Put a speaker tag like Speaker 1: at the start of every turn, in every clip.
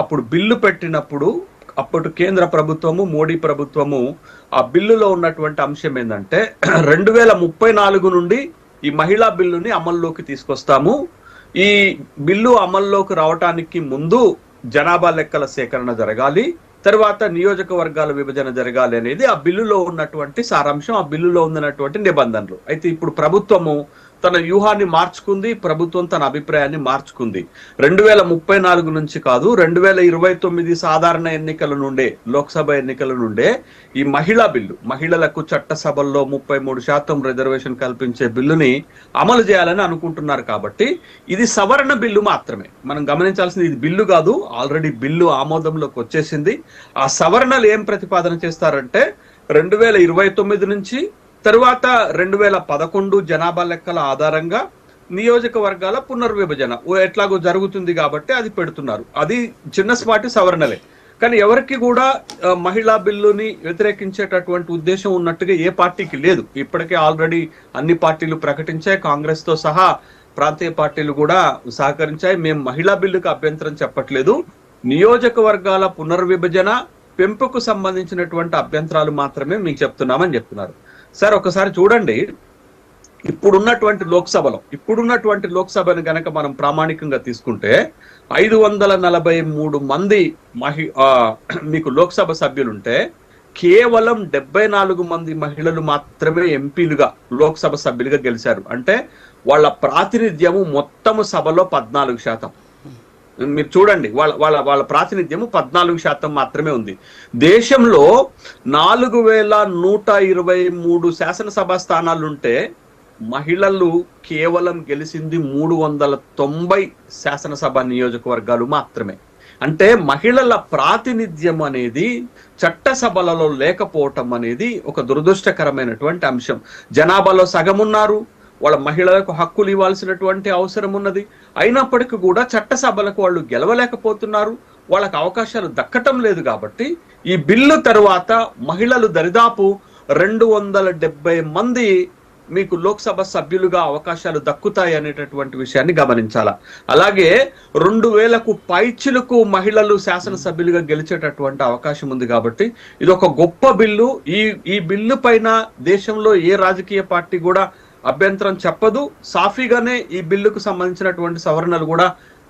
Speaker 1: అప్పుడు బిల్లు పెట్టినప్పుడు అప్పటి కేంద్ర ప్రభుత్వము మోడీ ప్రభుత్వము ఆ బిల్లులో ఉన్నటువంటి అంశం ఏంటంటే 2034 నుండి ఈ మహిళా బిల్లుని అమల్లోకి తీసుకొస్తాము. ఈ బిల్లు అమల్లోకి రావటానికి ముందు జనాభా లెక్కల సేకరణ జరగాలి, తర్వాత నియోజకవర్గాల విభజన జరగాలి అనేది ఆ బిల్లులో ఉన్నటువంటి సారాంశం, ఆ బిల్లులో ఉన్నటువంటి నిబంధనలు. అయితే ఇప్పుడు ప్రభుత్వము తన వ్యూహాన్ని మార్చుకుంది, ప్రభుత్వం తన అభిప్రాయాన్ని మార్చుకుంది. 2034 నుంచి కాదు, 2029 సాధారణ ఎన్నికల నుండే, లోక్సభ ఎన్నికల నుండే ఈ మహిళా బిల్లు, మహిళలకు చట్టసభల్లో 33% రిజర్వేషన్ కల్పించే బిల్లుని అమలు చేయాలని అనుకుంటున్నారు. కాబట్టి ఇది సవరణ బిల్లు మాత్రమే. మనం గమనించాల్సింది ఇది బిల్లు కాదు, ఆల్రెడీ బిల్లు ఆమోదంలోకి వచ్చేసింది. ఆ సవరణలు ఏం ప్రతిపాదన చేస్తారంటే 2029 నుంచి తరువాత 2011 జనాభా లెక్కల ఆధారంగా నియోజకవర్గాల పునర్విభజన ఎట్లాగో జరుగుతుంది కాబట్టి అది పెడుతున్నారు. అది చిన్నపాటి సవరణలే. కానీ ఎవరికి కూడా మహిళా బిల్లుని వ్యతిరేకించేటటువంటి ఉద్దేశం ఉన్నట్టుగా ఏ పార్టీకి లేదు. ఇప్పటికే ఆల్రెడీ అన్ని పార్టీలు ప్రకటించాయి, కాంగ్రెస్ తో సహా ప్రాంతీయ పార్టీలు కూడా సహకరించాయి. మేము మహిళా బిల్లుకు అభ్యంతరం చెప్పట్లేదు, నియోజకవర్గాల పునర్విభజన పెంపుకు సంబంధించినటువంటి అభ్యంతరాలు మాత్రమే మీకు చెప్తున్నామని చెప్తున్నారు. సార్ ఒకసారి చూడండి, ఇప్పుడున్నటువంటి లోక్సభను గనక మనం ప్రామాణికంగా తీసుకుంటే 543 మంది మీకు లోక్సభ సభ్యులుంటే కేవలం 74 మంది మహిళలు మాత్రమే ఎంపీలుగా లోక్సభ సభ్యులుగా గెలిచారు. అంటే వాళ్ళ ప్రాతినిధ్యము మొత్తము సభలో 14%. మీరు చూడండి, వాళ్ళ ప్రాతినిధ్యము 14% మాత్రమే ఉంది. దేశంలో 4123 శాసనసభ స్థానాలుంటే మహిళలు కేవలం గెలిచింది 390 శాసనసభ నియోజకవర్గాలు మాత్రమే. అంటే మహిళల ప్రాతినిధ్యం అనేది చట్టసభలలో లేకపోవటం అనేది ఒక దురదృష్టకరమైనటువంటి అంశం. జనాభాలో సగం ఉన్నారు, వాళ్ళ మహిళలకు హక్కులు ఇవ్వాల్సినటువంటి అవసరం ఉన్నది. అయినప్పటికీ కూడా చట్టసభలకు వాళ్ళు గెలవలేకపోతున్నారు, వాళ్ళకు అవకాశాలు దక్కటం లేదు. కాబట్టి ఈ బిల్లు తర్వాత మహిళలు దరిదాపు 270 మంది మీకు లోక్సభ సభ్యులుగా అవకాశాలు దక్కుతాయి అనేటటువంటి విషయాన్ని గమనించాలా. అలాగే 2000కు పైచిలకు మహిళలు శాసనసభ్యులుగా గెలిచేటటువంటి అవకాశం ఉంది. కాబట్టి ఇది ఒక గొప్ప బిల్లు. ఈ బిల్లు పైన దేశంలో ఏ రాజకీయ పార్టీ కూడా అభ్యంతరం చెప్పదు. సాఫీగానే ఈ బిల్లుకు సంబంధించినటువంటి సవరణలు కూడా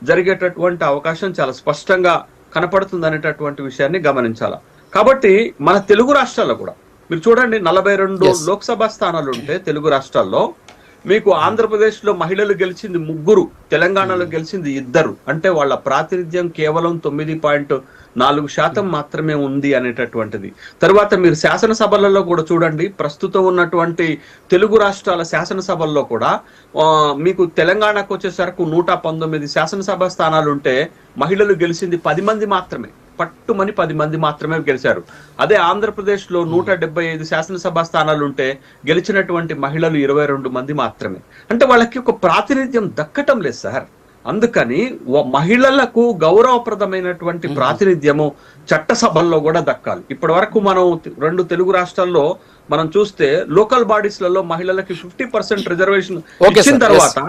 Speaker 1: జరిగేటటువంటి అవకాశం చాలా స్పష్టంగా కనపడుతుంది అనేటటువంటి విషయాన్ని గమనించాల. కాబట్టి మన తెలుగు రాష్ట్రాల్లో కూడా మీరు చూడండి, 42 లోక్సభ స్థానాలు ఉంటే తెలుగు రాష్ట్రాల్లో మీకు ఆంధ్రప్రదేశ్ లో మహిళలు గెలిచింది 3, తెలంగాణలో గెలిచింది 2. అంటే వాళ్ళ ప్రాతినిధ్యం కేవలం 9.4% మాత్రమే ఉంది అనేటటువంటిది. తర్వాత మీరు శాసనసభలలో కూడా చూడండి, ప్రస్తుతం ఉన్నటువంటి తెలుగు రాష్ట్రాల శాసనసభల్లో కూడా మీకు తెలంగాణకు వచ్చేసరికి 119 శాసనసభ స్థానాలు ఉంటే మహిళలు గెలిచింది 10 మంది మాత్రమే, పట్టుమని 10 మంది మాత్రమే గెలిచారు. అదే ఆంధ్రప్రదేశ్ లో 175 శాసనసభ స్థానాలు ఉంటే గెలిచినటువంటి మహిళలు 22 మంది మాత్రమే. అంటే వాళ్ళకి ఒక ప్రాతినిధ్యం దక్కటం లేదు సార్. అందుకని మహిళలకు గౌరవప్రదమైనటువంటి ప్రాతినిధ్యము చట్టసభల్లో కూడా దక్కాలి. ఇప్పటి వరకు మనం 2 తెలుగు రాష్ట్రాల్లో మనం చూస్తే లోకల్ బాడీస్ లలో మహిళలకి 50% రిజర్వేషన్ ఇచ్చిన తర్వాత